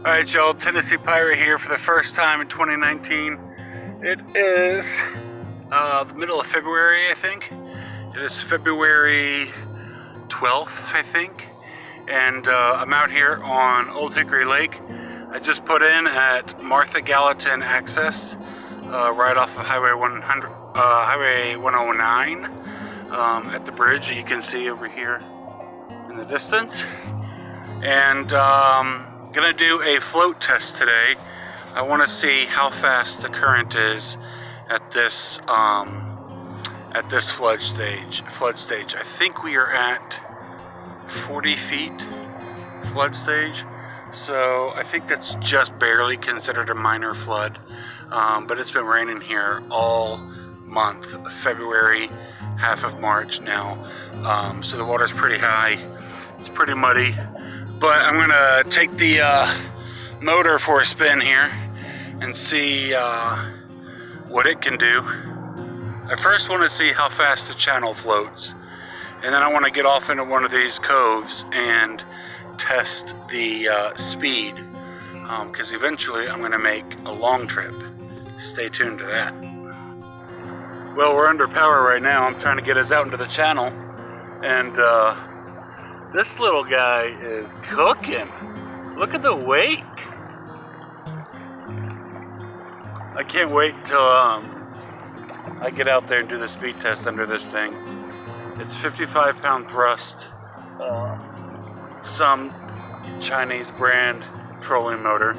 Alright y'all, Tennessee Pirate here for the first time in 2019. It is the middle of February, I think. It is February 12th, I think. And I'm out here on Old Hickory Lake. I just put in at Martha Gallatin Access, right off of Highway 109, at the bridge that you can see over here in the distance. And gonna do a float test today. I want to see how fast the current is at this flood stage. I think we are at 40 feet flood stage, so I think that's just barely considered a minor flood. But it's been raining here all month, February, half of March now, so the water's pretty high. It's pretty muddy. But I'm gonna take the motor for a spin here and see what it can do. I first want to see how fast the channel floats, and then I want to get off into one of these coves and test the speed, because eventually I'm going to make a long trip. Stay tuned to that. Well, we're under power right now. I'm trying to get us out into the channel, and this little guy is cooking. Look at the wake. I can't wait till I get out there and do the speed test under this thing. It's 55-pound thrust, some Chinese brand trolling motor.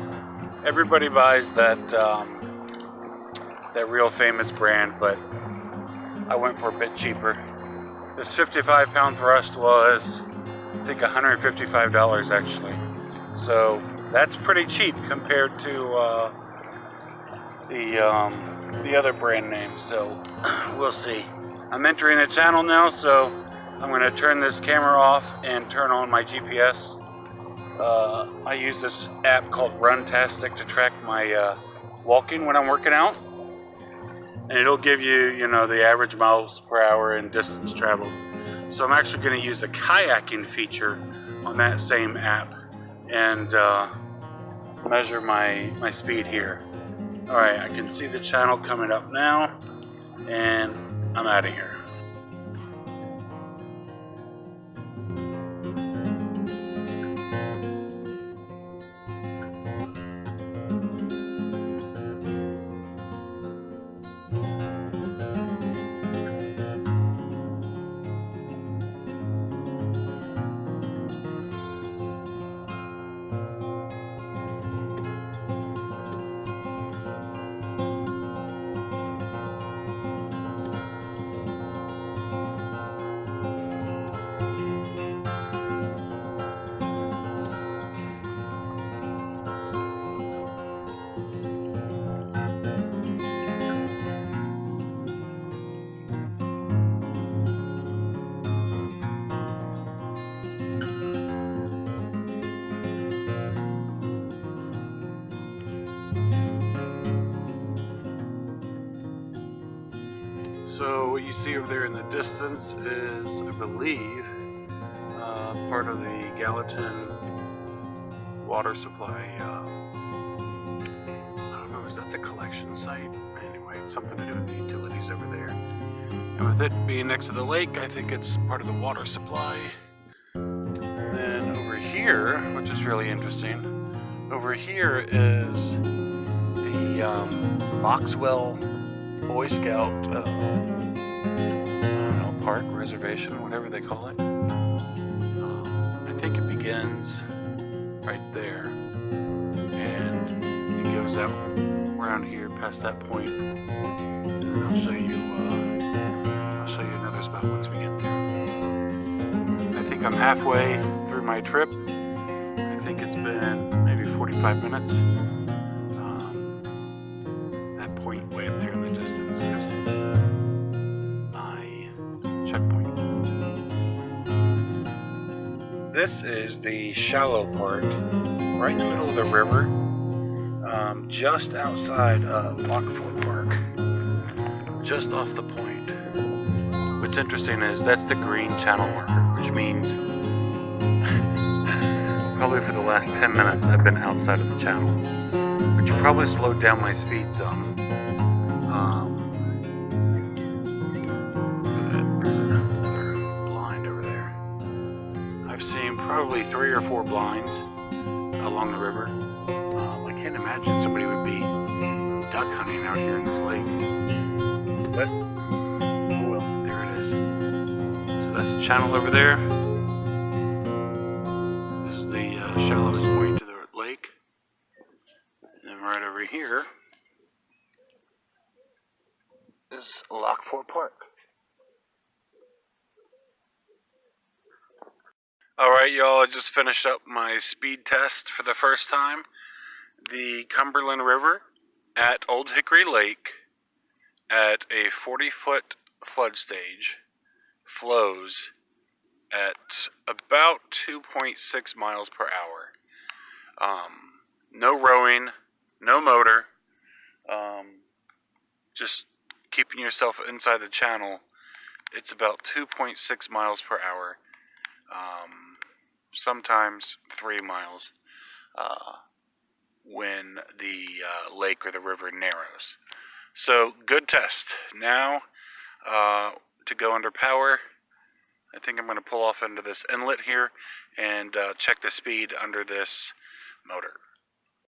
Everybody buys that real famous brand, but I went for a bit cheaper. This 55-pound thrust was, I think, $155 actually. So that's pretty cheap compared to the other brand names. So we'll see. I'm entering the channel now, so I'm going to turn this camera off and turn on my GPS. I use this app called Runtastic to track my walking when I'm working out, and it'll give you, you know, the average miles per hour and distance traveled. So I'm actually going to use a kayaking feature on that same app and measure my speed here. Alright, I can see the channel coming up now, and I'm out of here. So what you see over there in the distance is, I believe, part of the Gallatin water supply. I don't know, is that the collection site? Anyway, it's something to do with the utilities over there. And with it being next to the lake, I think it's part of the water supply. And then over here, which is really interesting, over here is the Maxwell Boy Scout, I don't know, park, reservation, whatever they call it. I think it begins right there, and it goes out around here past that point. And I'll show you another spot once we get there. I think I'm halfway through my trip. I think it's been maybe 45 minutes. That point way up there in the distance is my checkpoint. This is the shallow part, right in the middle of the river, just outside of Lockford Park, just off the point. What's interesting is that's the green channel marker, which means probably for the last 10 minutes I've been outside of the channel, which probably slowed down my speed some. There's another blind over there. I've seen probably 3 or 4 blinds along the river. I can't imagine somebody would be duck hunting out here in this lake. But, oh well, there it is. So that's the channel over there. This is the shallowest point to the lake. And then right over here is Lockford Park. Alright y'all, I just finished up my speed test for the first time. The Cumberland River at Old Hickory Lake at a 40-foot flood stage flows at about 2.6 miles per hour. No rowing, no motor, just keeping yourself inside the channel. It's about 2.6 miles per hour. Sometimes 3 miles when the lake or the river narrows. So good test. Now to go under power, I think I'm going to pull off into this inlet here and check the speed under this motor.